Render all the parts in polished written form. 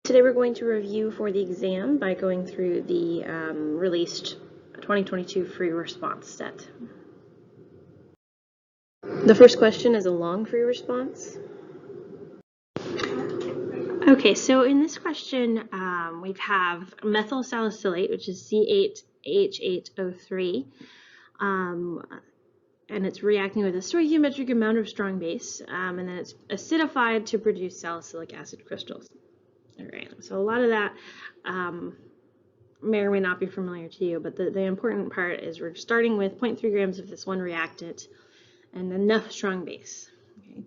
Today we're going to review for the exam by going through the released 2022 free response set. The first question is a long free response. Okay, so in this question we have methyl salicylate, which is C8H8O3, and it's reacting with a stoichiometric amount of strong base, and then it's acidified to produce salicylic acid crystals. All right, so a lot of that may or may not be familiar to you, but the important part is we're starting with 0.3 grams of this one reactant and enough strong base. Okay.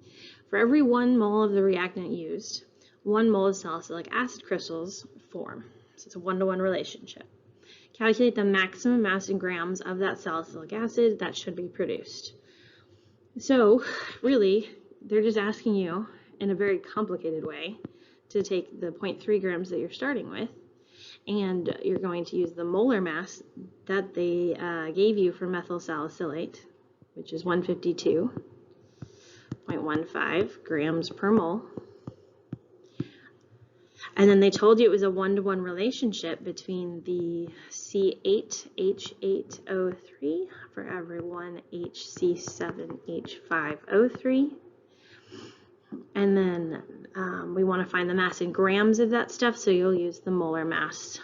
For every 1 mole of the reactant used, 1 mole of salicylic acid crystals form. So it's a 1-to-1 relationship. Calculate the maximum mass in grams of that salicylic acid that should be produced. So really, they're just asking you in a very complicated way to take the 0.3 grams that you're starting with, and you're going to use the molar mass that they gave you for methyl salicylate, which is 152.15 grams per mole. And then they told you it was a 1-to-1 relationship between the C8H8O3 for every 1 HC7H5O3. And then we want to find the mass in grams of that stuff, so you'll use the molar mass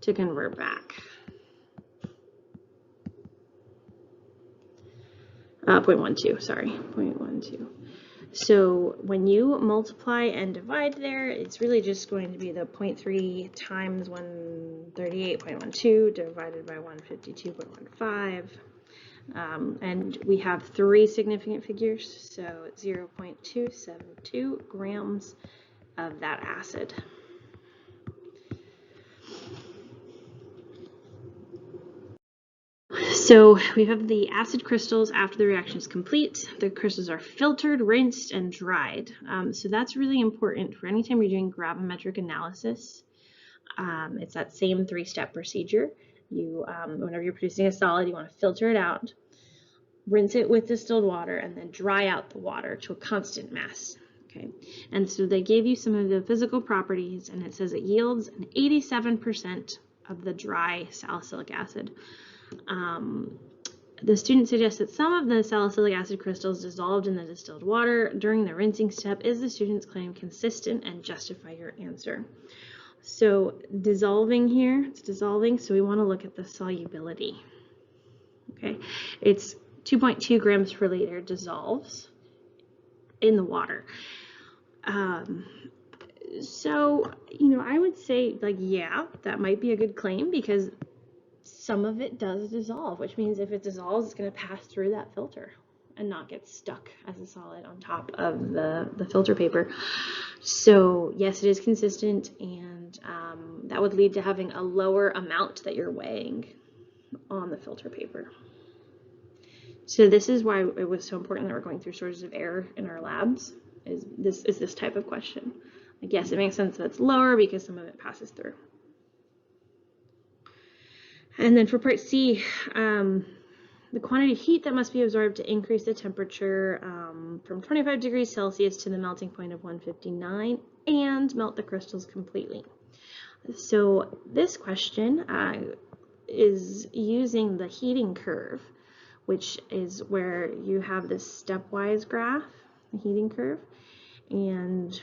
to convert back. 0.12, sorry, 0.12. So when you multiply and divide there, it's really just going to be the 0.3 times 138.12 divided by 152.15. And we have 3 significant figures, so it's 0.272 grams of that acid. So we have the acid crystals after the reaction is complete. The crystals are filtered, rinsed, and dried. So that's really important for anytime you're doing gravimetric analysis. It's that same 3-step procedure. Whenever you're producing a solid, you want to filter it out, rinse it with distilled water, and then dry out the water to a constant mass. Okay, and so they gave you some of the physical properties, and it says it yields an 87% of the dry salicylic acid. The student suggests that some of the salicylic acid crystals dissolved in the distilled water during the rinsing step. Is the student's claim consistent, and justify your answer? So dissolving here, it's dissolving, so we want to look at the solubility. Okay, it's 2.2 grams per liter dissolves in the water. So, I would say, yeah, that might be a good claim because some of it does dissolve, which means if it dissolves, it's going to pass through that filter and not get stuck as a solid on top of the filter paper. So yes, it is consistent, and that would lead to having a lower amount that you're weighing on the filter paper. So this is why it was so important that we're going through sources of error in our labs, is this type of question. Yes, it makes sense that it's lower because some of it passes through. And then for part C, the quantity of heat that must be absorbed to increase the temperature from 25 degrees Celsius to the melting point of 159 and melt the crystals completely. So this question is using the heating curve, which is where you have this stepwise graph, the heating curve, and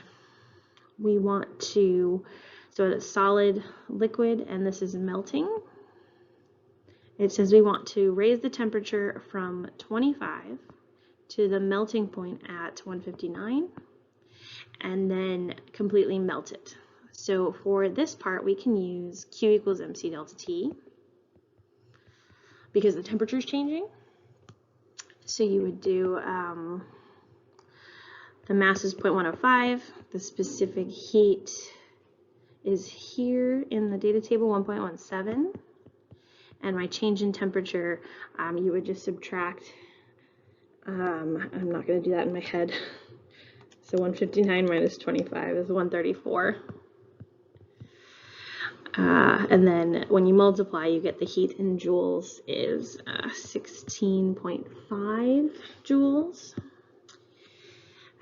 we want to, so it's solid, liquid, and this is melting. It says we want to raise the temperature from 25 to the melting point at 159 and then completely melt it. So for this part, we can use Q equals MC delta T because the temperature is changing. So you would do, the mass is 0.105, the specific heat is here in the data table, 1.17. And my change in temperature, you would just subtract, I'm not going to do that in my head. So 159 minus 25 is 134. And then when you multiply, you get the heat in joules is 16.5 joules.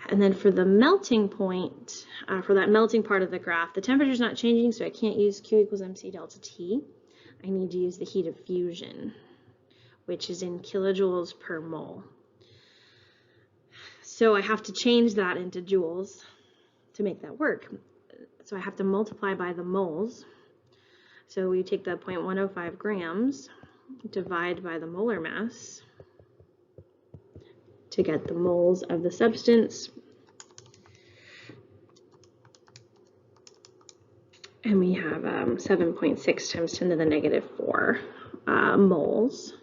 And then for the melting point, for that melting part of the graph, the temperature is not changing, so I can't use Q equals MC delta T. I need to use the heat of fusion, which is in kilojoules per mole. So I have to change that into joules to make that work. So I have to multiply by the moles. So we take the 0.105 grams, divide by the molar mass to get the moles of the substance. And we have 7.6 times 10 to the negative 4 moles.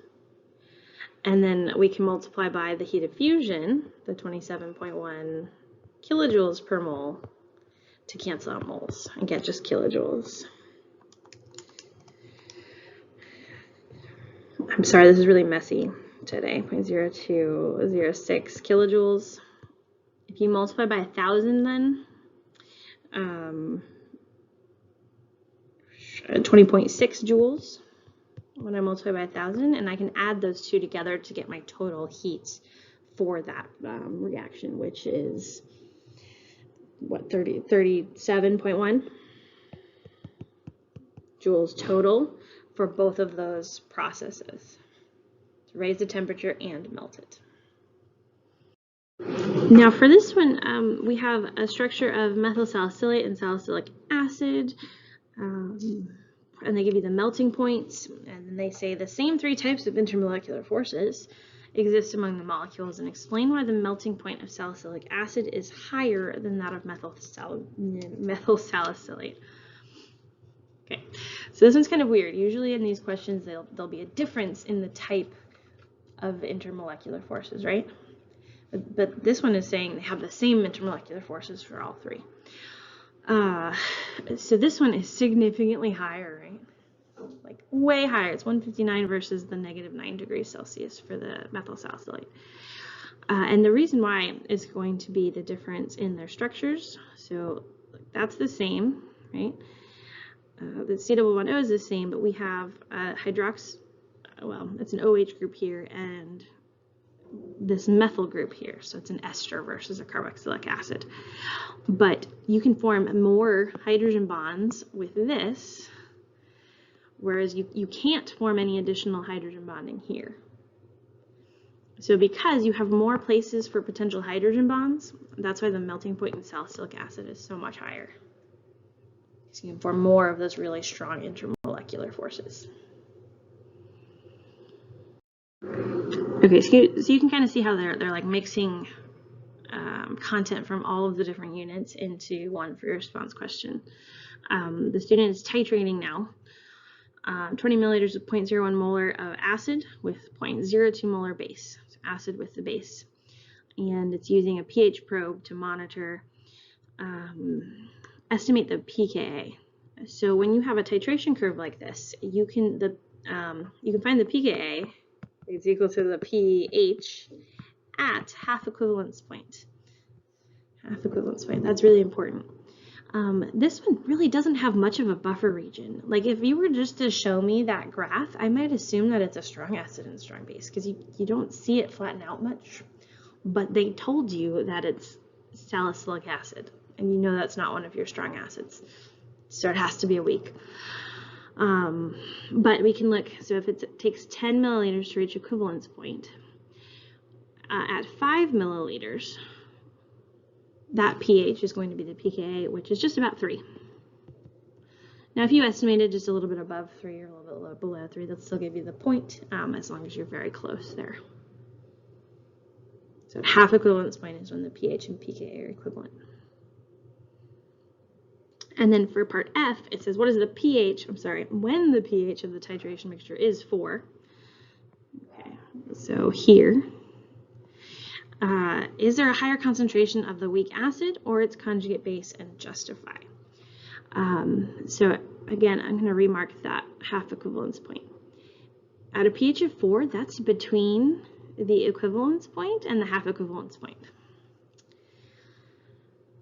And then we can multiply by the heat of fusion, the 27.1 kilojoules per mole, to cancel out moles and get just kilojoules. I'm sorry, this is really messy today. 0.0206 kilojoules. If you multiply by 1,000 then, 20.6 joules when I multiply by 1,000, and I can add those two together to get my total heat for that reaction, which is what, 37.1 joules total for both of those processes to raise the temperature and melt it. Now for this one, we have a structure of methyl salicylate and salicylic acid. And they give you the melting points, and then they say the same three types of intermolecular forces exist among the molecules, and explain why the melting point of salicylic acid is higher than that of methyl salicylate. Okay, so this one's kind of weird. Usually in these questions, there'll be a difference in the type of intermolecular forces, right? But this one is saying they have the same intermolecular forces for all three. So this one is significantly higher, right? Like way higher. It's 159 versus the negative 9 degrees Celsius for the methyl salicylate. And the reason why is going to be the difference in their structures. So that's the same, right? The C-double-bond-O is the same, but we have it's an OH group here and this methyl group here, so it's an ester versus a carboxylic acid. But you can form more hydrogen bonds with this, whereas you can't form any additional hydrogen bonding here. So because you have more places for potential hydrogen bonds, that's why the melting point in salicylic acid is so much higher. So you can form more of those really strong intermolecular forces. Okay, so you can kind of see how they're like mixing content from all of the different units into one for your response question. The student is titrating now. 20 milliliters of 0.01 molar of acid with 0.02 molar base, so acid with the base. And it's using a pH probe to monitor, estimate the pKa. So when you have a titration curve like this, you can find the pKa. It's equal to the pH at half equivalence point. Half equivalence point, that's really important. This one really doesn't have much of a buffer region. Like if you were just to show me that graph, I might assume that it's a strong acid and strong base because you don't see it flatten out much. But they told you that it's salicylic acid, and you know that's not one of your strong acids. So it has to be a weak. But we can look, so if it takes 10 milliliters to reach equivalence point, at 5 milliliters, that pH is going to be the pKa, which is just about 3. Now, if you estimated just a little bit above 3 or a little bit below 3, that'll still give you the point, as long as you're very close there. So half equivalence point is when the pH and pKa are equivalent. And then for part F, it says, what is the pH, when the pH of the titration mixture is 4. Okay, so here, is there a higher concentration of the weak acid or its conjugate base and justify? So again, I'm going to remark that half equivalence point. At a pH of 4, that's between the equivalence point and the half equivalence point.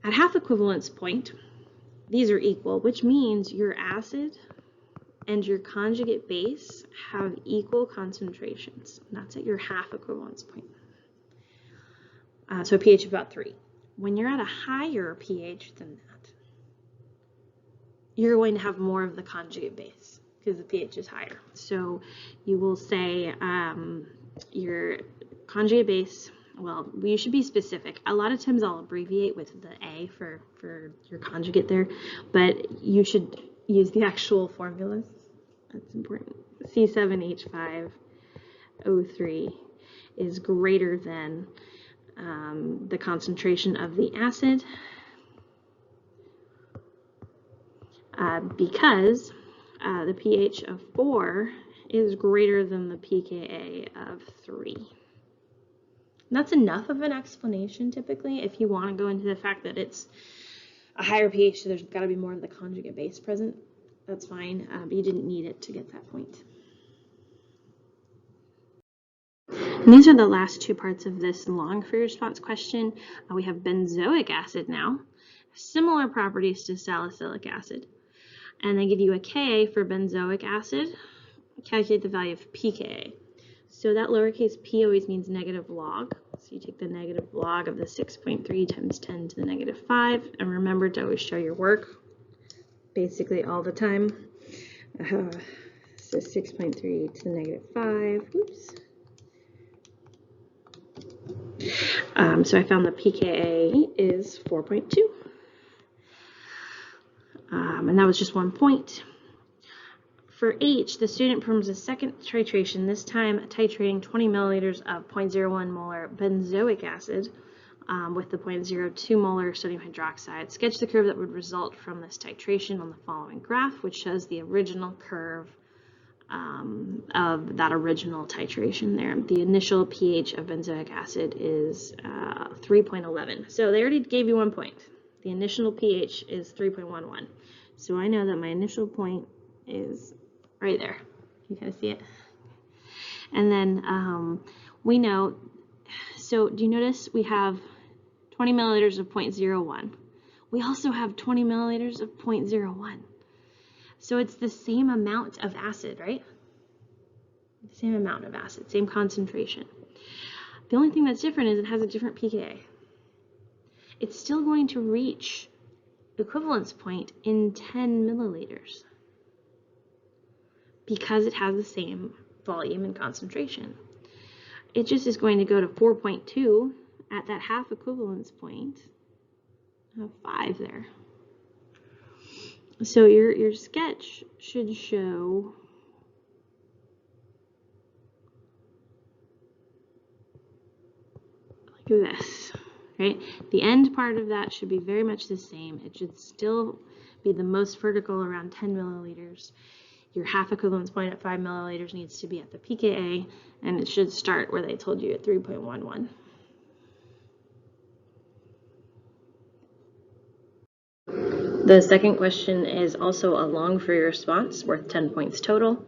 At half equivalence point, these are equal, which means your acid and your conjugate base have equal concentrations. And that's at your half equivalence point. So pH of about 3. when you're at a higher pH than that, you're going to have more of the conjugate base because the pH is higher. So you will say your conjugate base, well, you should be specific. A lot of times I'll abbreviate with the A for your conjugate there, but you should use the actual formulas. That's important. C7H5O3 is greater than the concentration of the acid because the pH of 4 is greater than the pKa of 3. And that's enough of an explanation typically. If you want to go into the fact that it's a higher pH, so there's got to be more of the conjugate base present, that's fine, but you didn't need it to get that point. And these are the last two parts of this long free response question. We have benzoic acid now, similar properties to salicylic acid. And they give you a Ka for benzoic acid, calculate the value of pKa. So that lowercase p always means negative log. So you take the negative log of the 6.3 times 10 to the negative 5. And remember to always show your work basically all the time. So 6.3 to the negative 5. Oops. So I found the pKa is 4.2. And that was just 1 point. For H, the student performs a second titration, this time titrating 20 milliliters of 0.01 molar benzoic acid with the 0.02 molar sodium hydroxide. Sketch the curve that would result from this titration on the following graph, which shows the original curve of that original titration there. The initial pH of benzoic acid is 3.11. So they already gave you 1 point. The initial pH is 3.11. So I know that my initial point is right there. You kind of see it. And then we know, so do you notice we have 20 milliliters of 0.01. We also have 20 milliliters of 0.01. So it's the same amount of acid, right? The same amount of acid, same concentration. The only thing that's different is it has a different pKa. It's still going to reach equivalence point in 10 milliliters because it has the same volume and concentration. It just is going to go to 4.2 at that half equivalence point of 5 there. So your sketch should show like this, right? The end part of that should be very much the same. It should still be the most vertical around 10 milliliters. Your half equivalence point at 5 milliliters needs to be at the pKa, and it should start where they told you at 3.11. The second question is also a long free response worth 10 points total.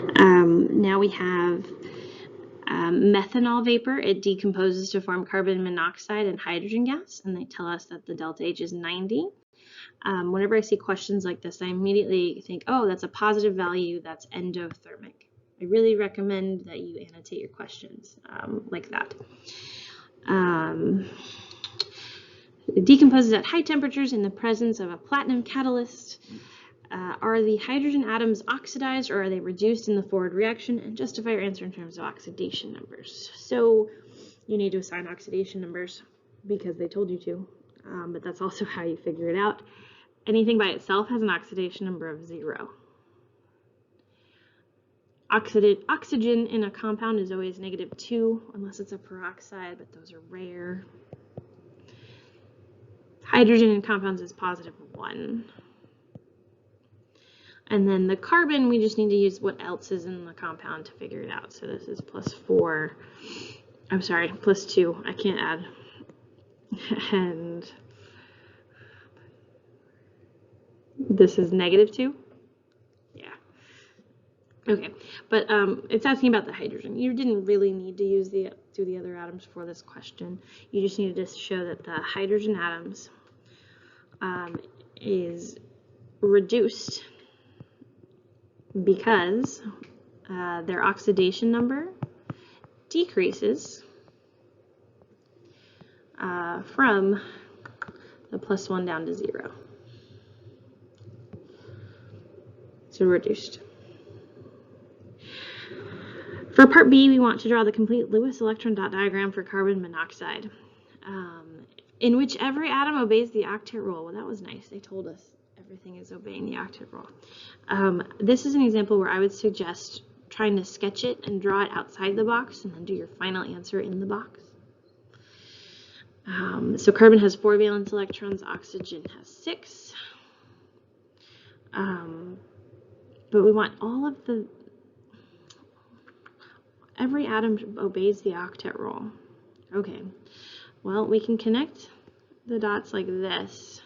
Now we have methanol vapor. It decomposes to form carbon monoxide and hydrogen gas, and they tell us that the delta H is 90. Whenever I see questions like this, I immediately think, oh, that's a positive value, that's endothermic. I really recommend that you annotate your questions like that. It decomposes at high temperatures in the presence of a platinum catalyst. Are the hydrogen atoms oxidized or are they reduced in the forward reaction? And justify your answer in terms of oxidation numbers. So you need to assign oxidation numbers because they told you to, but that's also how you figure it out. Anything by itself has an oxidation number of 0. Oxygen in a compound is always -2 unless it's a peroxide, but those are rare. Hydrogen in compounds is +1. And then the carbon, we just need to use what else is in the compound to figure it out. So this is +4. I'm sorry, +2. I can't add. And this is -2. Yeah. Okay, but it's asking about the hydrogen. You didn't really need to use do the other atoms for this question. You just needed to show that the hydrogen atoms is reduced because their oxidation number decreases from the +1 down to 0. So reduced. For part B, we want to draw the complete Lewis electron dot diagram for carbon monoxide, in which every atom obeys the octet rule. Well, that was nice. They told us everything is obeying the octet rule. This is an example where I would suggest trying to sketch it and draw it outside the box and then do your final answer in the box. So carbon has 4 valence electrons, oxygen has 6. But we want every atom obeys the octet rule. Okay, well, we can connect the dots like this.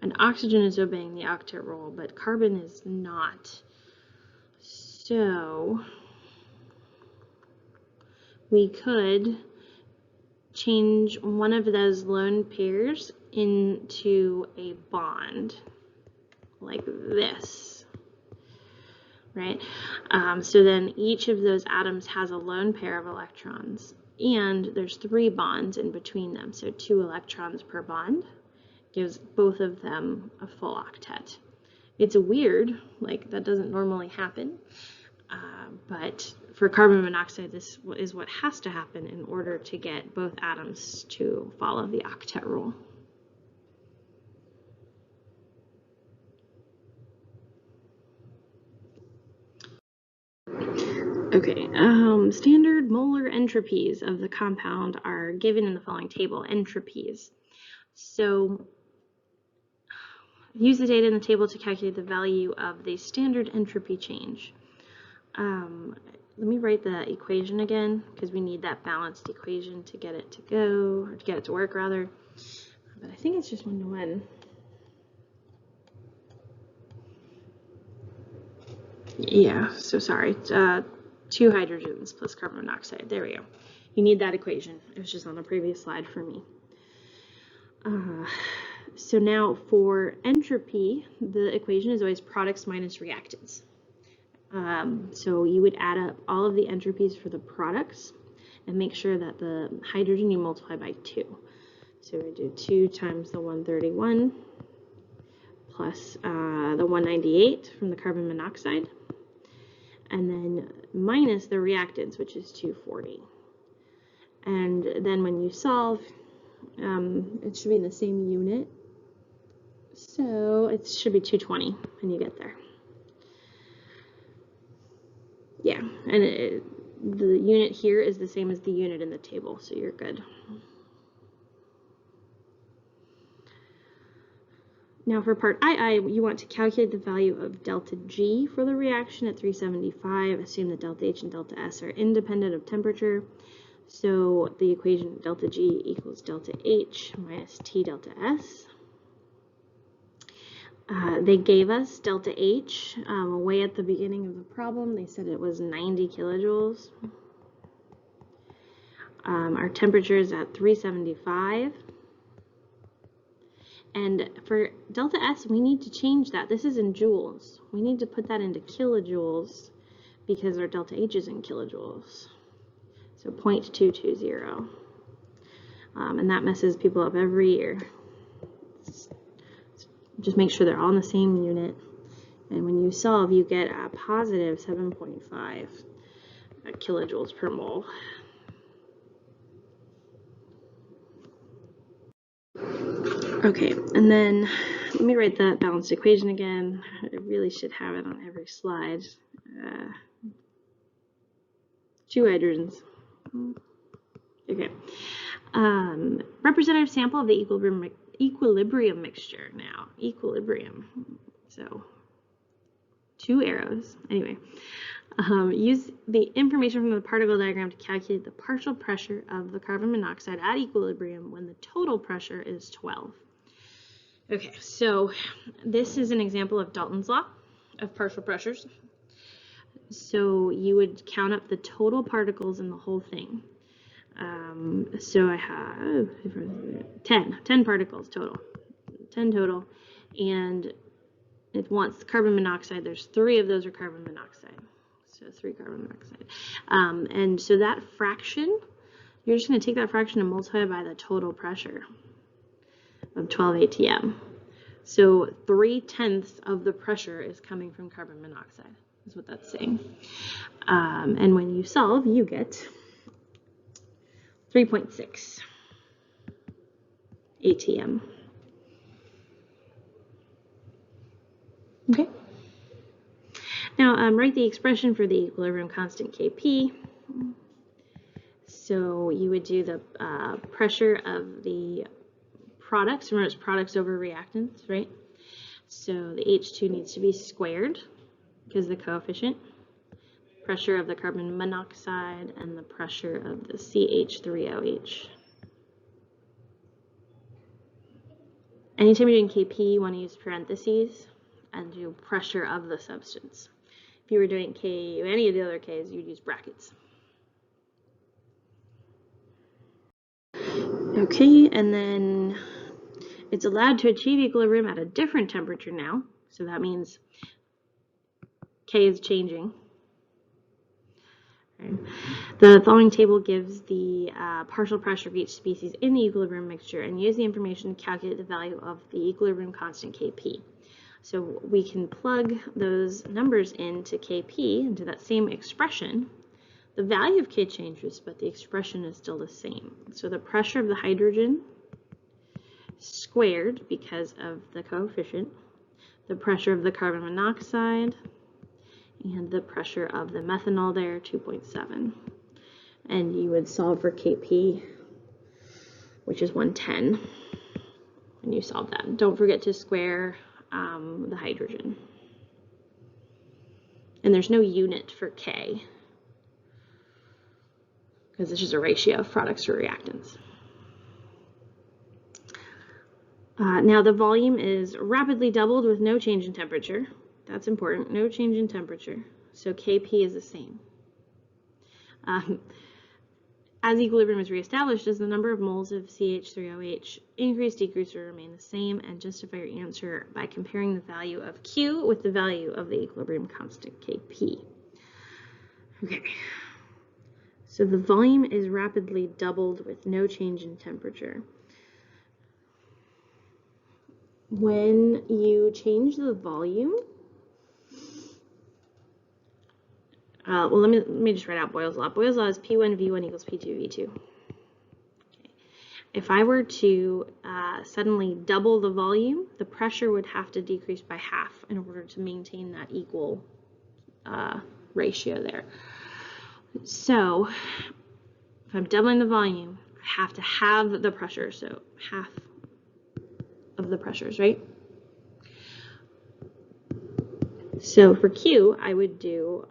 And oxygen is obeying the octet rule, but carbon is not. So we could change one of those lone pairs into a bond, like this, right? So then each of those atoms has a lone pair of electrons, and there's 3 bonds in between them, so 2 electrons per bond gives both of them a full octet. It's weird, like that doesn't normally happen, but for carbon monoxide, this is what has to happen in order to get both atoms to follow the octet rule. Okay, standard molar entropies of the compound are given in the following table, entropies. So use the data in the table to calculate the value of the standard entropy change. Let me write the equation again, because we need that balanced equation to get it to go, or to get it to work rather. But I think it's just 1 to 1. Yeah, so sorry. 2 hydrogens plus carbon monoxide. There we go. You need that equation. It was just on the previous slide for me. So now for entropy, the equation is always products minus reactants. So you would add up all of the entropies for the products and make sure that the hydrogen you multiply by 2. So we do 2 times the 131 plus the 198 from the carbon monoxide, and then minus the reactants, which is 240. And then when you solve, it should be in the same unit. So it should be 220 when you get there. Yeah, and the unit here is the same as the unit in the table, so you're good. Now for part II, you want to calculate the value of delta G for the reaction at 375. Assume that delta H and delta S are independent of temperature. So the equation delta G equals delta H minus T delta S. They gave us delta H way at the beginning of the problem. They said it was 90 kilojoules. Our temperature is at 375. And for delta S, we need to change that. This is in joules. We need to put that into kilojoules because our delta H is in kilojoules. So 0.220. And that messes people up every year. Just make sure they're all in the same unit. And when you solve, you get a positive 7.5 kilojoules per mole. Okay, and then let me write that balanced equation again. I really should have it on every slide. 2 hydrogens. Okay. Representative sample of the equilibrium mixture now. Equilibrium. So 2 arrows. Anyway. Use the information from the particle diagram to calculate the partial pressure of the carbon monoxide at equilibrium when the total pressure is 12. Okay, so this is an example of Dalton's law of partial pressures. So you would count up the total particles in the whole thing. So I have 10 particles total, 10 total, and it wants carbon monoxide. There's 3 of those are carbon monoxide, so 3 carbon monoxide. And so that fraction, you're just going to take that fraction and multiply by the total pressure of 12 atm. So 3/10 of the pressure is coming from carbon monoxide, is what that's saying. And when you solve, you get 3.6 atm. Okay. Now, write the expression for the equilibrium constant Kp. So you would do the pressure of the products. Remember, it's products over reactants, right? So the H2 needs to be squared because the coefficient. Pressure of the carbon monoxide and the pressure of the CH3OH. Anytime you're doing Kp, you want to use parentheses and do pressure of the substance. If you were doing K, any of the other Ks, you'd use brackets. Okay, and then it's allowed to achieve equilibrium at a different temperature now. So that means K is changing. Okay. The following table gives the partial pressure of each species in the equilibrium mixture, and use the information to calculate the value of the equilibrium constant Kp. So we can plug those numbers into Kp, into that same expression. The value of K changes, but the expression is still the same. So the pressure of the hydrogen squared because of the coefficient, the pressure of the carbon monoxide, and the pressure of the methanol there, 2.7. And you would solve for Kp, which is 110, when you solve that. Don't forget to square the hydrogen. And there's no unit for K, because it's just a ratio of products to reactants. Now the volume is rapidly doubled with no change in temperature. That's important, no change in temperature. So Kp is the same. As equilibrium is reestablished, does the number of moles of CH3OH increase, decrease, or remain the same? And justify your answer by comparing the value of Q with the value of the equilibrium constant Kp. Okay. So the volume is rapidly doubled with no change in temperature. When you change the volume, well, let me just write out Boyle's law. Boyle's law is P1V1 equals P2V2. Okay. If I were to suddenly double the volume, the pressure would have to decrease by half in order to maintain that equal ratio there. So if I'm doubling the volume, I have to have the pressure, so half of the pressures, right? So for Q, I would do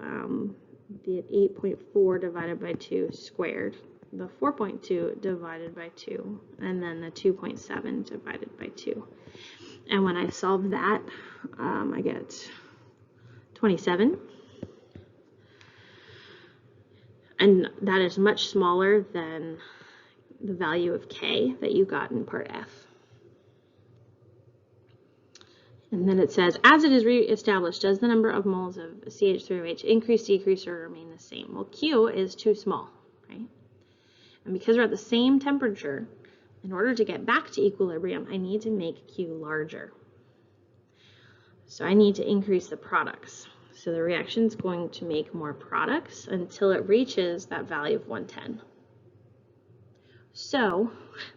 the 8.4 divided by 2 squared, the 4.2 divided by 2, and then the 2.7 divided by 2. And when I solve that, I get 27. And that is much smaller than the value of K that you got in part F. And then it says, as it is re-established, does the number of moles of CH3OH increase, decrease, or remain the same? Well, Q is too small, right? And because we're at the same temperature, in order to get back to equilibrium, I need to make Q larger. So I need to increase the products. So the reaction is going to make more products until it reaches that value of 110. So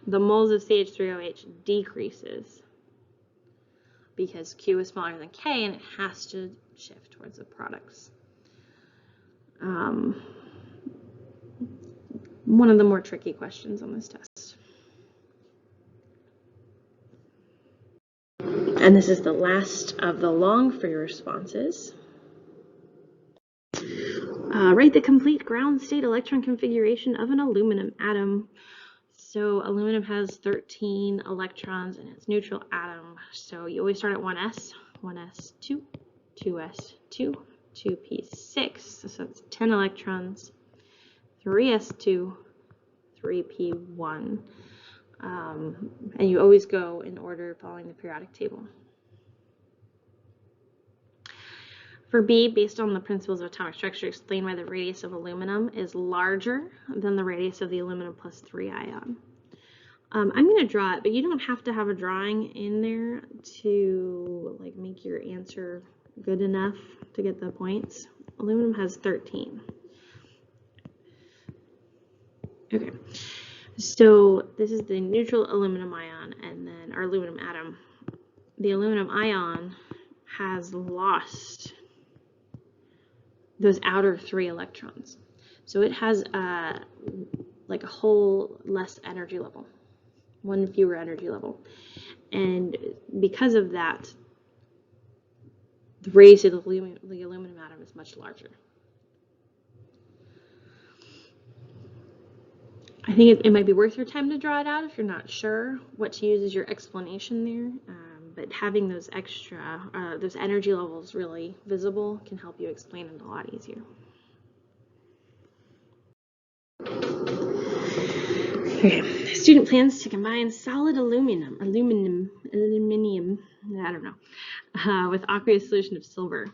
the moles of CH3OH decreases because Q is smaller than K, and it has to shift towards the products. One of the more tricky questions on this test. And this is the last of the long free responses. Write the complete ground state electron configuration of an aluminum atom. So aluminum has 13 electrons in its neutral atom. So you always start at 1s, 1s2, 2s2, 2p6. So that's 10 electrons, 3s2, 3p1. And you always go in order following the periodic table. For B, based on the principles of atomic structure, explain why the radius of aluminum is larger than the radius of the aluminum plus 3 ion. I'm going to draw it, but you don't have to have a drawing in there to like make your answer good enough to get the points. Aluminum has 13. Okay, so this is the neutral aluminum ion and then our aluminum atom. The aluminum ion has lost those outer 3 electrons. So it has like a whole less energy level, one fewer energy level. And because of that, the radius of the aluminum atom is much larger. I think it might be worth your time to draw it out if you're not sure what to use as your explanation there. But having those extra, those energy levels really visible can help you explain it a lot easier. Okay, the student plans to combine solid aluminium, I don't know, with aqueous solution of silver.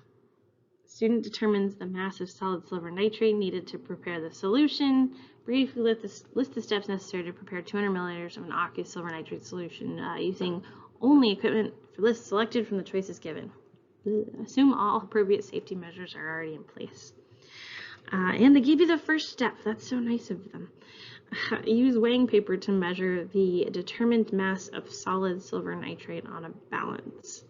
Student determines the mass of solid silver nitrate needed to prepare the solution. Briefly list the steps necessary to prepare 200 milliliters of an aqueous silver nitrate solution using only equipment for lists selected from the choices given. Assume all appropriate safety measures are already in place. And they give you the first step. That's so nice of them. Use weighing paper to measure the determined mass of solid silver nitrate on a balance.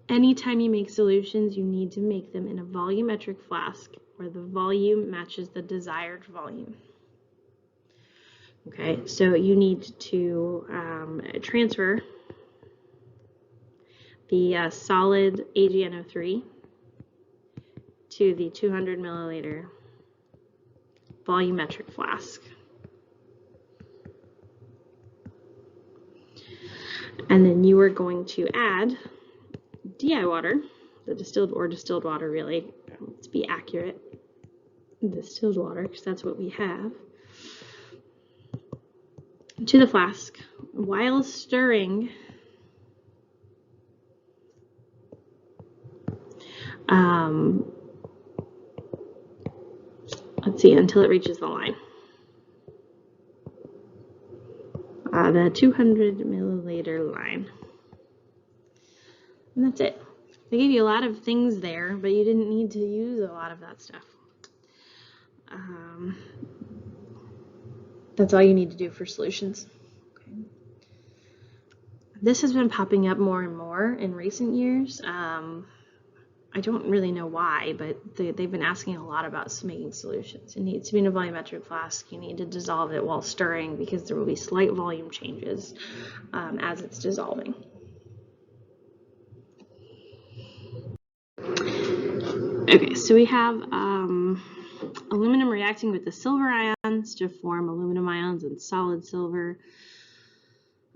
Anytime you make solutions, you need to make them in a volumetric flask where the volume matches the desired volume. Okay, so you need to transfer the solid AgNO3 to the 200 milliliter volumetric flask. And then you are going to add DI water, the distilled water really, let's be accurate, distilled water, because that's what we have, to the flask while stirring let's see, until it reaches the line. The 200 milliliter line. And that's it. They gave you a lot of things there, but you didn't need to use a lot of that stuff. That's all you need to do for solutions. Okay. This has been popping up more and more in recent years. I don't really know why, but they've been asking a lot about making solutions. It needs to be in a volumetric flask. You need to dissolve it while stirring because there will be slight volume changes as it's dissolving. Okay, so we have aluminum reacting with the silver ions to form aluminum ions and solid silver.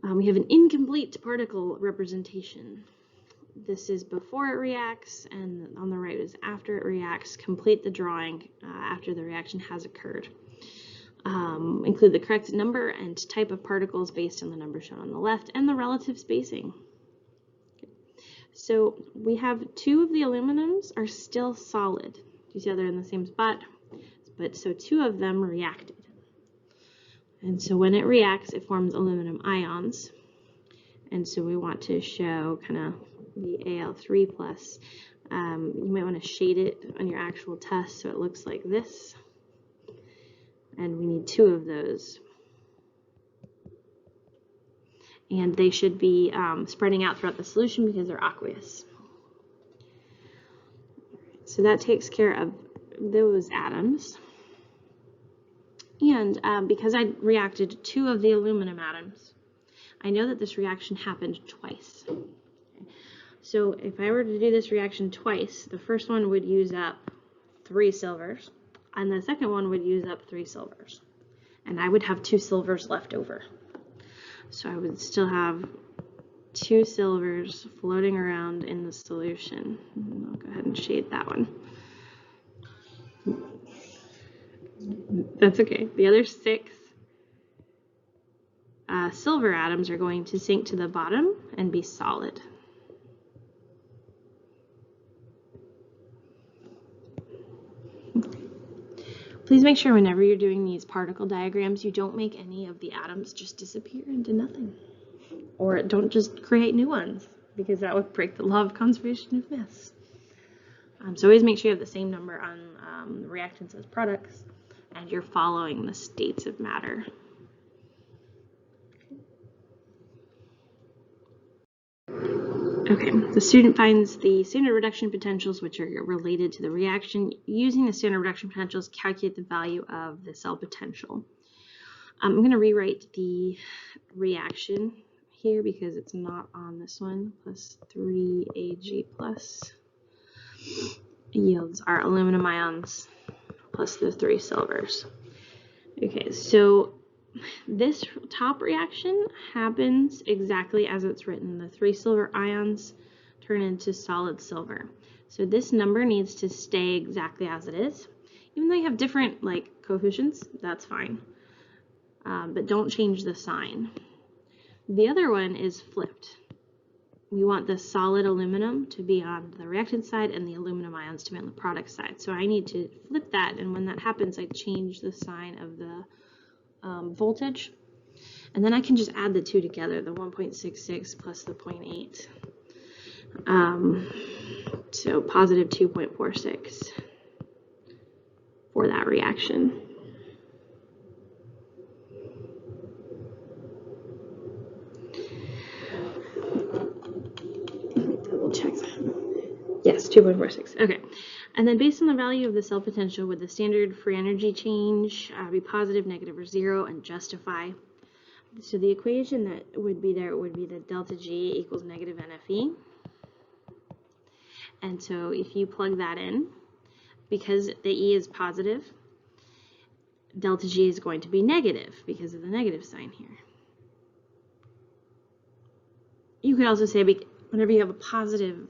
We have an incomplete particle representation. This is before it reacts, and on the right is after it reacts. Complete the drawing after the reaction has occurred. Include the correct number and type of particles based on the number shown on the left and the relative spacing. Okay. So we have 2 of the aluminums are still solid. You see how they're in the same spot? But so 2 of them reacted. And so when it reacts, it forms aluminum ions. And so we want to show kind of the Al3+. You might want to shade it on your actual test so it looks like this. And we need 2 of those. And they should be spreading out throughout the solution because they're aqueous. So that takes care of those atoms. And because I reacted 2 of the aluminum atoms, I know that this reaction happened twice. Okay. So if I were to do this reaction twice, the first one would use up 3 silvers, and the second one would use up 3 silvers. And I would have 2 silvers left over. So I would still have 2 silvers floating around in the solution. I'll go ahead and shade that one. That's okay. The other 6 silver atoms are going to sink to the bottom and be solid. Please make sure whenever you're doing these particle diagrams, you don't make any of the atoms just disappear into nothing. Or don't just create new ones, because that would break the law of conservation of mass. So always make sure you have the same number on reactants as products, and you're following the states of matter. Okay, the student finds the standard reduction potentials, which are related to the reaction. Using the standard reduction potentials, calculate the value of the cell potential. I'm going to rewrite the reaction here because it's not on this one. Plus 3Ag plus yields our aluminum ions plus the 3 silvers. Okay, so this top reaction happens exactly as it's written. The 3 silver ions turn into solid silver. So this number needs to stay exactly as it is. Even though you have different coefficients, that's fine. But don't change the sign. The other one is flipped. We want the solid aluminum to be on the reactant side and the aluminum ions to be on the product side. So I need to flip that, and when that happens, I change the sign of the voltage, and then I can just add the two together, the 1.66 plus the 0.8. So positive 2.46 for that reaction. Double check that. Yes, 2.46. Okay. And then based on the value of the cell potential, would the standard free energy change be positive, negative, or 0, and justify? So the equation that would be there would be that delta G equals negative NFE. And so if you plug that in, because the E is positive, delta G is going to be negative because of the negative sign here. You could also say whenever you have a positive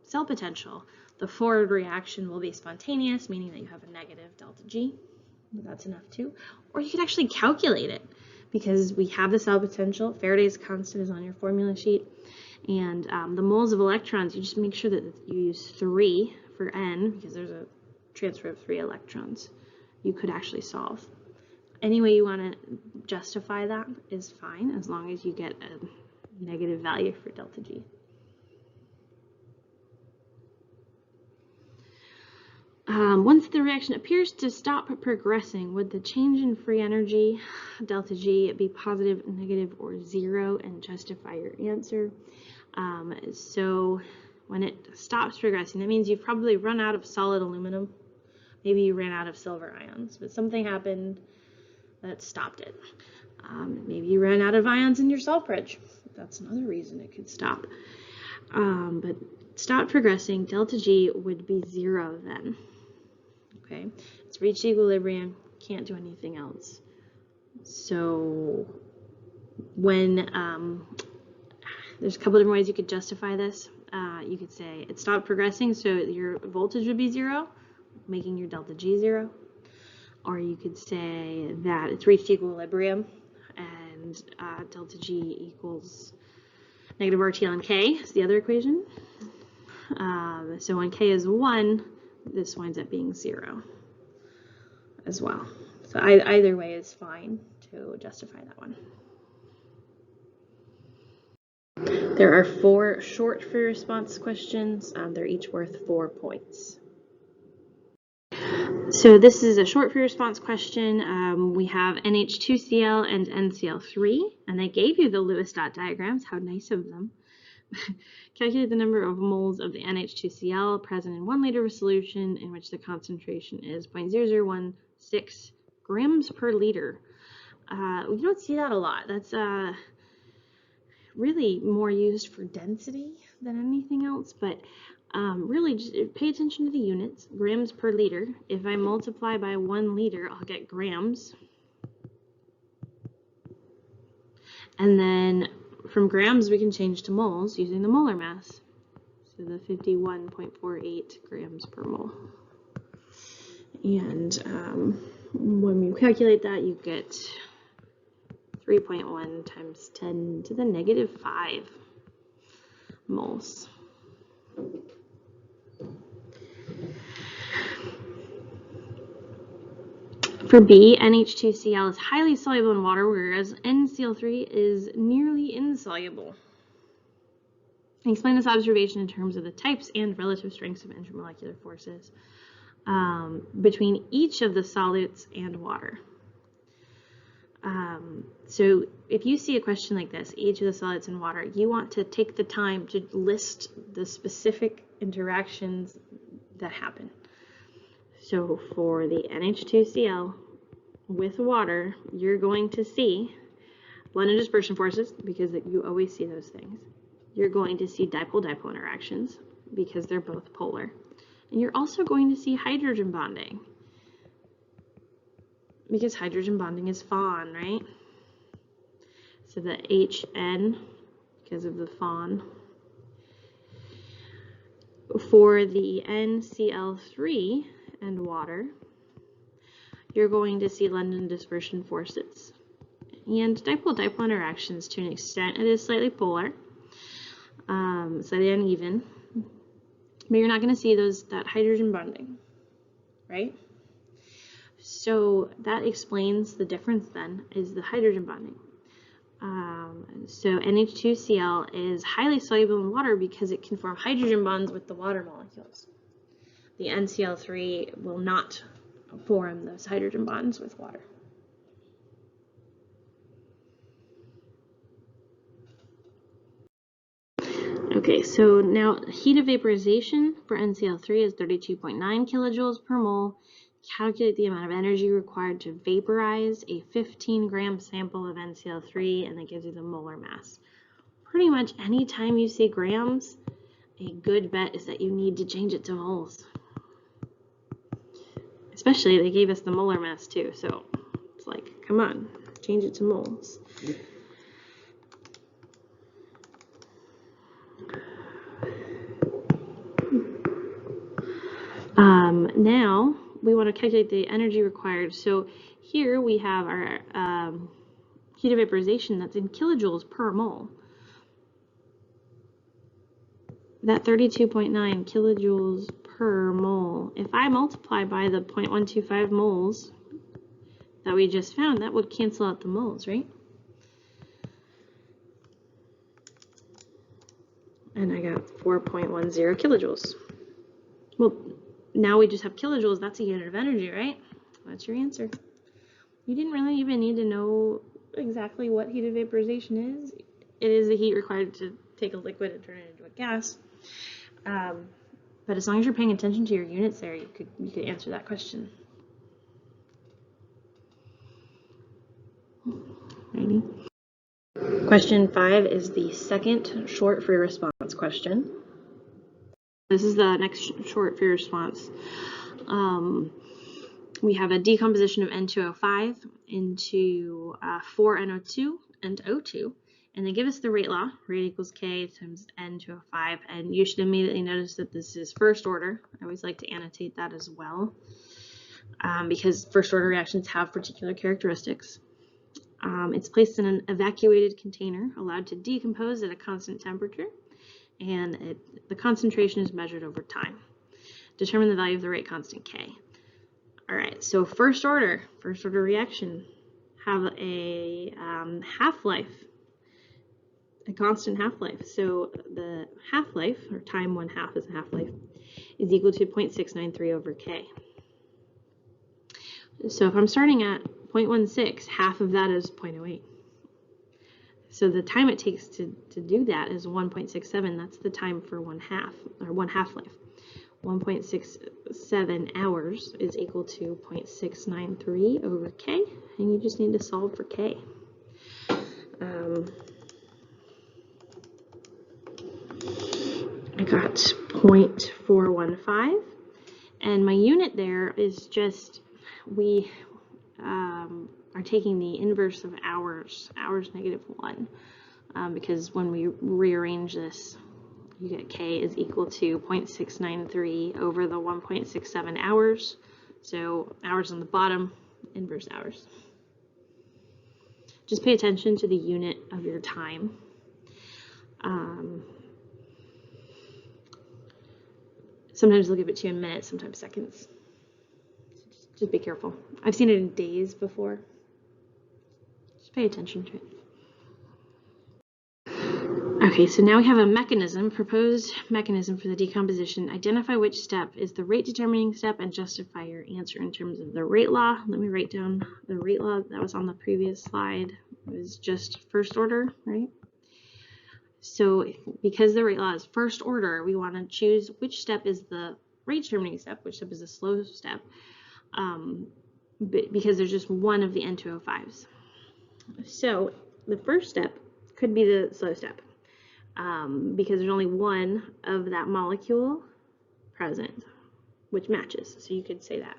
cell potential, the forward reaction will be spontaneous, meaning that you have a negative delta G. That's enough too. Or you could actually calculate it because we have the cell potential. Faraday's constant is on your formula sheet. And the moles of electrons, you just make sure that you use 3 for N because there's a transfer of 3 electrons. You could actually solve. Any way you want to justify that is fine as long as you get a negative value for delta G. Once the reaction appears to stop progressing, would the change in free energy, delta G, be positive, negative, or 0, and justify your answer? So when it stops progressing, that means you've probably run out of solid aluminum. Maybe you ran out of silver ions, but something happened that stopped it. Maybe you ran out of ions in your salt bridge. That's another reason it could stop. But stop progressing, delta G would be 0 then. Okay, it's reached equilibrium, can't do anything else. So when there's a couple different ways you could justify this. You could say it stopped progressing, so your voltage would be 0, making your delta G 0. Or you could say that it's reached equilibrium and delta G equals negative RT ln K is the other equation. So when K is 1, this winds up being 0 as well. So either way is fine to justify that one. There are 4 short free response questions. They're each worth 4 points. So this is a short free response question. We have NH2Cl and NCl3, and they gave you the Lewis dot diagrams. How nice of them. Calculate the number of moles of the NH2Cl present in 1 liter of solution in which the concentration is 0.0016 grams per liter. We don't see that a lot. That's really more used for density than anything else, but really just pay attention to the units. Grams per liter. If I multiply by 1 liter, I'll get grams. And then from grams, we can change to moles using the molar mass. So the 51.48 grams per mole. And when you calculate that, you get 3.1 times 10 to the negative 5 moles. For B, NH2Cl is highly soluble in water, whereas NCl3 is nearly insoluble. Explain this observation in terms of the types and relative strengths of intermolecular forces between each of the solids and water. So if you see a question like this, each of the solids and water, you want to take the time to list the specific interactions that happen. So for the NH2Cl with water, you're going to see London dispersion forces, because you always see those things. You're going to see dipole-dipole interactions, because they're both polar. And you're also going to see hydrogen bonding, because hydrogen bonding is FON, right? So the HN, because of the FON. For the NCl3 and water, you're going to see London dispersion forces and dipole-dipole interactions. To an extent, it is slightly polar, slightly uneven, but you're not going to see that hydrogen bonding, right? So that explains the difference then, is the hydrogen bonding. So NH2Cl is highly soluble in water because it can form hydrogen bonds with the water molecules. The NCl3 will not form those hydrogen bonds with water. Okay, so now heat of vaporization for NCl3 is 32.9 kilojoules per mole. Calculate the amount of energy required to vaporize a 15-gram sample of NCl3, and that gives you the molar mass. Pretty much any time you say grams, a good bet is that you need to change it to moles. Especially, they gave us the molar mass too, so it's like, come on, change it to moles. Now we want to calculate the energy required. So here we have our heat of vaporization that's in kilojoules per mole. That 32.9 kilojoules per mole. If I multiply by the 0.125 moles that we just found, that would cancel out the moles, right? And I got 4.10 kilojoules. Well, now we just have kilojoules. That's a unit of energy, right? That's your answer. You didn't really even need to know exactly what heat of vaporization is. It is the heat required to take a liquid and turn it into a gas. But as long as you're paying attention to your units there, you could answer that question. Ready? Question 5 is the second short free response question. This is the next short free response. We have a decomposition of N2O5 into 4NO2 and O2, and they give us the rate law. Rate equals K times N2O5, and you should immediately notice that this is first order. I always like to annotate that as well, because first order reactions have particular characteristics. It's placed in an evacuated container, allowed to decompose at a constant temperature, and the concentration is measured over time. Determine the value of the rate constant K. All right, so first order reaction have a half-life, a constant half-life. So the half-life, or time 1/2 is a half-life, is equal to 0.693 over K. So if I'm starting at 0.16, half of that is 0.08. So the time it takes to do that is 1.67. That's the time for one half-life. 1.67 hours is equal to 0.693 over K, and you just need to solve for K. I got 0.415, and my unit there is just, we are taking the inverse of hours -1, because when we rearrange this, you get K is equal to 0.693 over the 1.67 hours. So hours on the bottom, inverse hours. Just pay attention to the unit of your time. Sometimes they'll give it to you in minutes, sometimes seconds. So just Just be careful. I've seen it in days before. Just pay attention to it. Okay, so now we have a mechanism, proposed mechanism for the decomposition. Identify which step is the rate determining step and justify your answer in terms of the rate law. Let me write down the rate law that was on the previous slide. It was just first order, right? So because the rate law is first order, we want to choose which step is the rate determining step, which step is the slow step, because there's just one of the N2O5s. So the first step could be the slow step. Because there's only one of that molecule present, which matches. So you could say that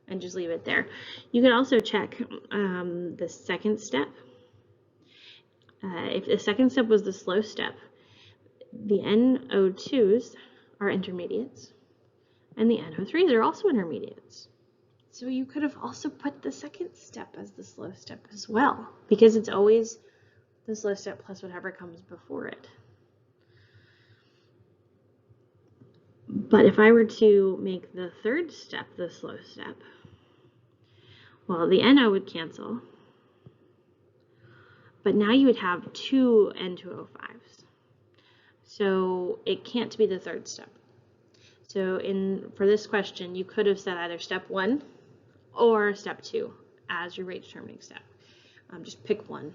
and just leave it there. You could also check the second step. If the second step was the slow step, the NO2s are intermediates, and the NO3s are also intermediates. So you could have also put the second step as the slow step as well, because it's always the slow step plus whatever comes before it. But if I were to make the third step the slow step, well, the NO would cancel, but now you would have two N2O5s. So it can't be the third step. So for this question, you could have said either step 1 or step 2 as your rate determining step. Just pick one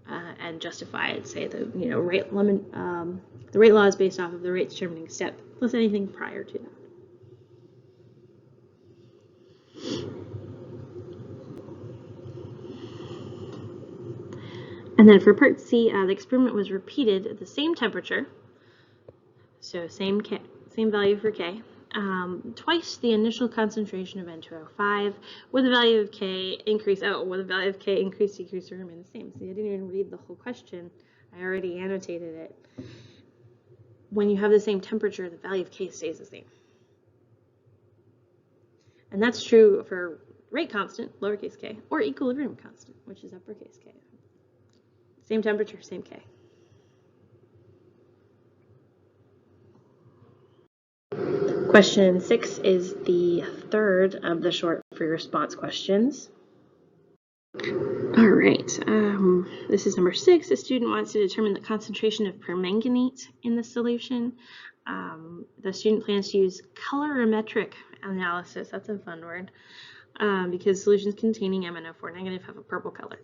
and justify it. Say the rate limit. The rate law is based off of the rate determining step plus anything prior to that. And then for part C, the experiment was repeated at the same temperature, so same value for K, twice the initial concentration of N2O5, with the value of K increase, with the value of K increase, decrease, or remain the same. See, I didn't even read the whole question. I already annotated it. When you have the same temperature, the value of K stays the same. And that's true for rate constant, lowercase k, or equilibrium constant, which is uppercase K. Same temperature, same K. Question 6 is the third of the short free response questions. All right, this is number 6. A student wants to determine the concentration of permanganate in the solution. The student plans to use colorimetric analysis. That's a fun word, because solutions containing MnO4 negative have a purple color.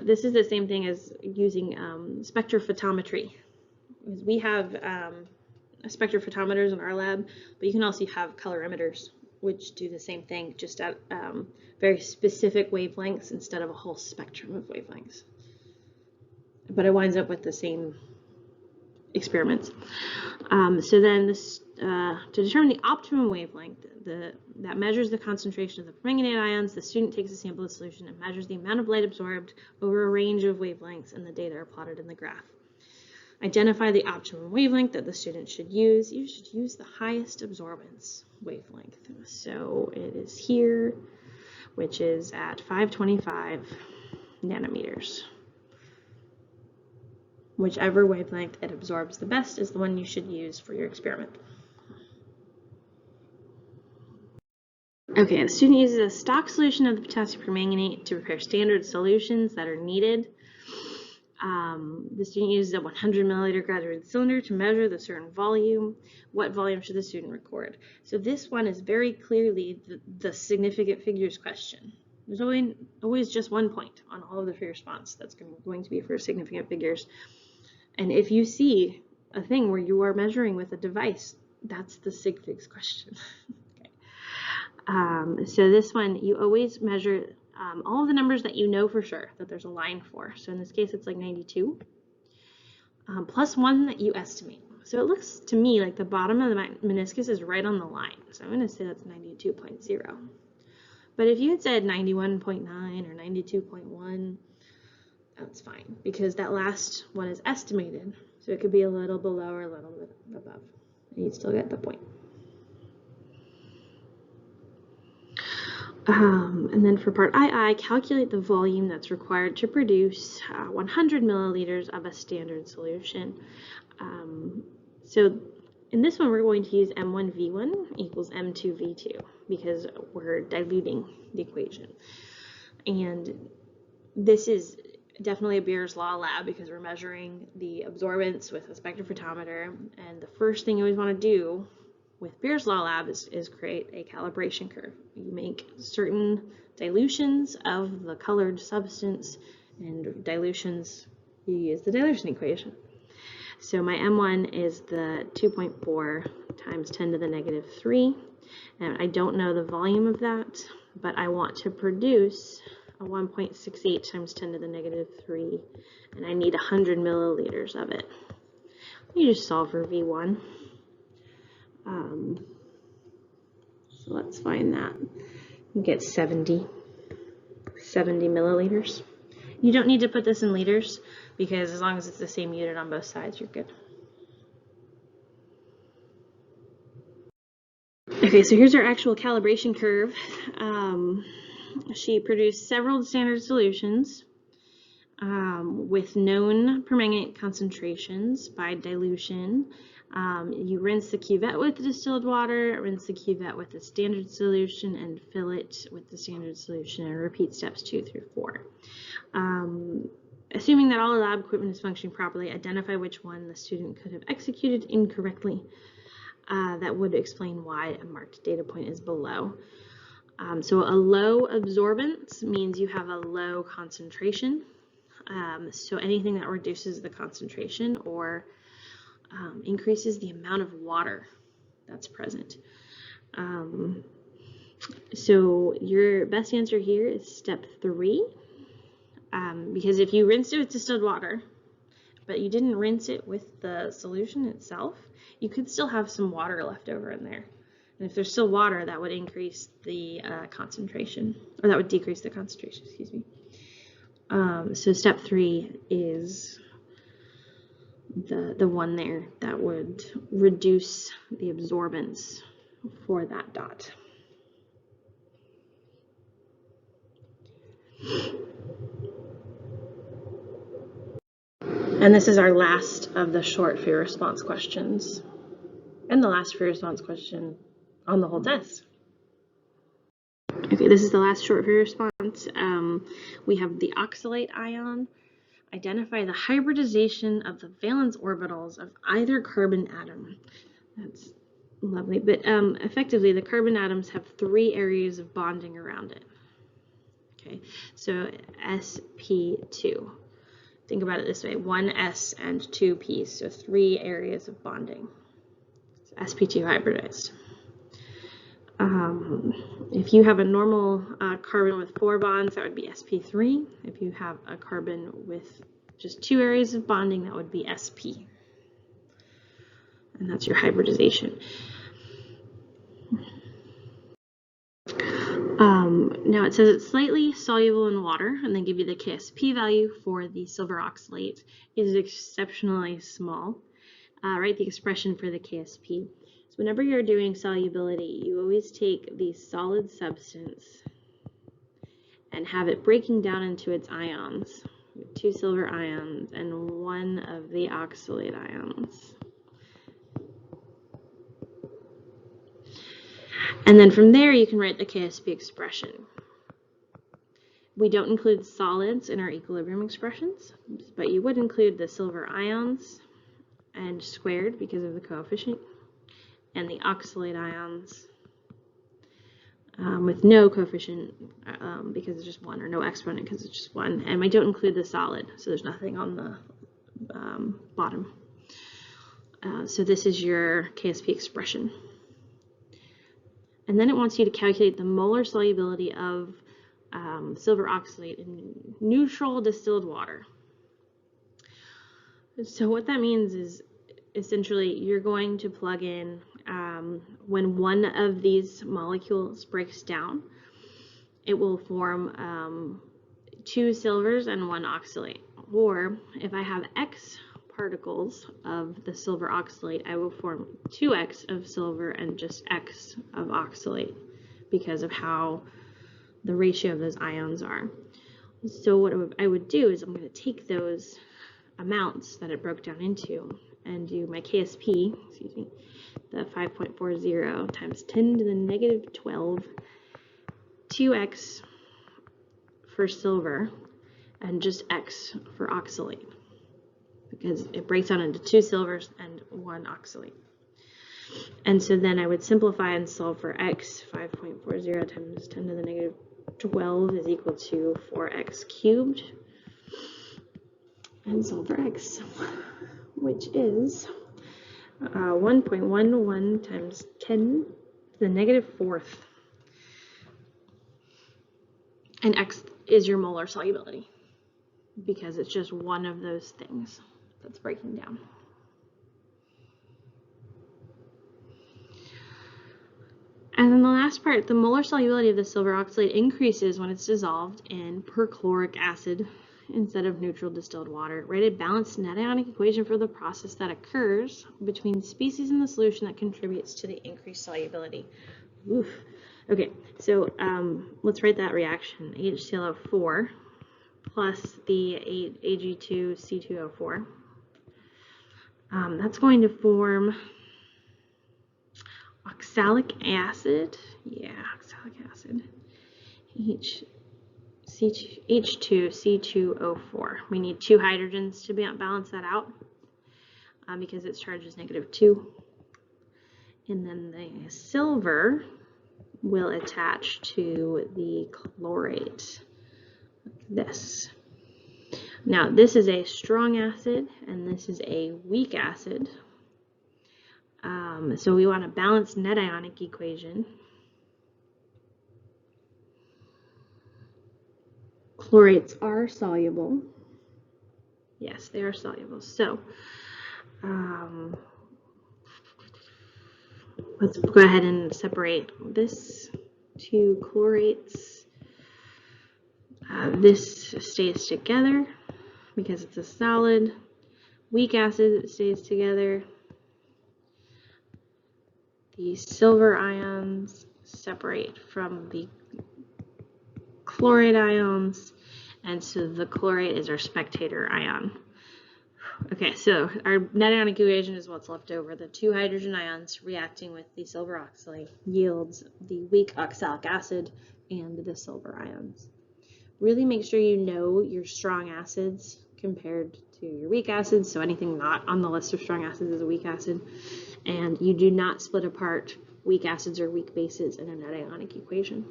This is the same thing as using spectrophotometry. We have spectrophotometers in our lab, but you can also have colorimeters, which do the same thing, just at very specific wavelengths instead of a whole spectrum of wavelengths. But it winds up with the same experiments. So then to determine the optimum wavelength that measures the concentration of the permanganate ions, the student takes a sample of the solution and measures the amount of light absorbed over a range of wavelengths, and the data are plotted in the graph. Identify the optimum wavelength that the student should use. You should use the highest absorbance wavelength. So it is here, which is at 525 nanometers. Whichever wavelength it absorbs the best is the one you should use for your experiment. Okay, the student uses a stock solution of the potassium permanganate to prepare standard solutions that are needed. The student uses a 100 milliliter graduated cylinder to measure the certain volume. What volume should the student record? So this one is very clearly the significant figures question. There's always just one point on all of the free response that's going to be for significant figures. And if you see a thing where you are measuring with a device, that's the sig figs question. Okay. So this one, you always measure all of the numbers that you know for sure that there's a line for. So in this case, it's like 92, plus one that you estimate. So it looks to me like the bottom of the meniscus is right on the line. So I'm going to say that's 92.0. But if you had said 91.9 or 92.1, that's fine, because that last one is estimated. So it could be a little below or a little bit above. And you still get the point. And then for part II, calculate the volume that's required to produce 100 milliliters of a standard solution. So in this one, we're going to use M1V1 equals M2V2 because we're diluting the equation. And this is definitely a Beer's Law lab because we're measuring the absorbance with a spectrophotometer. And the first thing you always want to do with Beer's Law lab is create a calibration curve. You make certain dilutions of the colored substance, and dilutions, you use the dilution equation. So my M1 is the 2.4 times 10 to the negative 3. And I don't know the volume of that, but I want to produce a 1.68 times 10 to the negative 3, and I need 100 milliliters of it. You just solve for V1. So let's find that. You get 70 milliliters. You don't need to put this in liters because as long as it's the same unit on both sides, you're good. Okay, so here's our actual calibration curve. She produced several standard solutions with known permanganate concentrations by dilution. You rinse the cuvette with the distilled water, rinse the cuvette with the standard solution, and fill it with the standard solution, and repeat steps 2 through 4. Assuming that all the lab equipment is functioning properly, identify which one the student could have executed incorrectly. That would explain why a marked data point is below. So a low absorbance means you have a low concentration. So anything that reduces the concentration or increases the amount of water that's present. So your best answer here is step 3, because if you rinsed it with distilled water, but you didn't rinse it with the solution itself, you could still have some water left over in there. And if there's still water, that would increase the concentration, or that would decrease the concentration, excuse me. So step 3 is the one there that would reduce the absorbance for that dot. And this is our last of the short free response questions, and the last free response question on the whole test. Okay, this is the last short free response. We have the oxalate ion. Identify the hybridization of the valence orbitals of either carbon atom. That's lovely, but effectively the carbon atoms have 3 areas of bonding around it. Okay, so sp2. Think about it this way, 1 s and 2 p, so 3 areas of bonding. So sp2 hybridized. If you have a normal carbon with 4 bonds, that would be sp3. If you have a carbon with just 2 areas of bonding, that would be sp. And that's your hybridization. Now it says it's slightly soluble in water, and they give you the KSP value for the silver oxalate. It is exceptionally small. Write the expression for the KSP. So whenever you're doing solubility, you always take the solid substance and have it breaking down into its ions. 2 silver ions and 1 of the oxalate ions. And then from there, you can write the KSP expression. We don't include solids in our equilibrium expressions, but you would include the silver ions and squared because of the coefficient, and the oxalate ions with no coefficient because it's just 1, or no exponent because it's just 1. And I don't include the solid, so there's nothing on the bottom. So this is your KSP expression. And then it wants you to calculate the molar solubility of silver oxalate in neutral distilled water. So what that means is essentially you're going to plug in when one of these molecules breaks down, it will form 2 silvers and 1 oxalate. Or if I have X particles of the silver oxalate, I will form 2X of silver and just X of oxalate because of how the ratio of those ions are. So what I would do is I'm going to take those amounts that it broke down into and do my KSP, excuse me, the 5.40 times 10 to the negative 12, 2x for silver, and just x for oxalate, because it breaks down into 2 silvers and 1 oxalate. And so then I would simplify and solve for x. 5.40 times 10 to the negative 12 is equal to 4x cubed. And solve for x, which is 1.11 times 10 to the negative 4th. And x is your molar solubility, because it's just one of those things that's breaking down. And then the last part, the molar solubility of the silver oxalate increases when it's dissolved in perchloric acid instead of neutral distilled water. Write a balanced net ionic equation for the process that occurs between species in the solution that contributes to the increased solubility. Oof. Okay, so let's write that reaction. HClO4 plus the Ag2C2O4. That's going to form oxalic acid. Yeah, oxalic acid. H2C2O4. We need 2 hydrogens to balance that out because its charge is -2. And then the silver will attach to the chlorate, like this. Now, this is a strong acid, and this is a weak acid. So we want a balanced net ionic equation. Chlorates are soluble. Yes, they are soluble. So let's go ahead and separate this 2 chlorates. This stays together because it's a solid. Weak acid stays together. The silver ions separate from the chloride ions, and so the chlorate is our spectator ion. Okay, so our net ionic equation is what's left over. The 2 hydrogen ions reacting with the silver oxalate yields the weak oxalic acid and the silver ions. Really make sure you know your strong acids compared to your weak acids. So anything not on the list of strong acids is a weak acid. And you do not split apart weak acids or weak bases in a net ionic equation.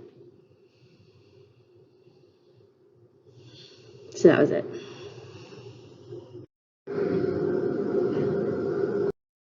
So that was it.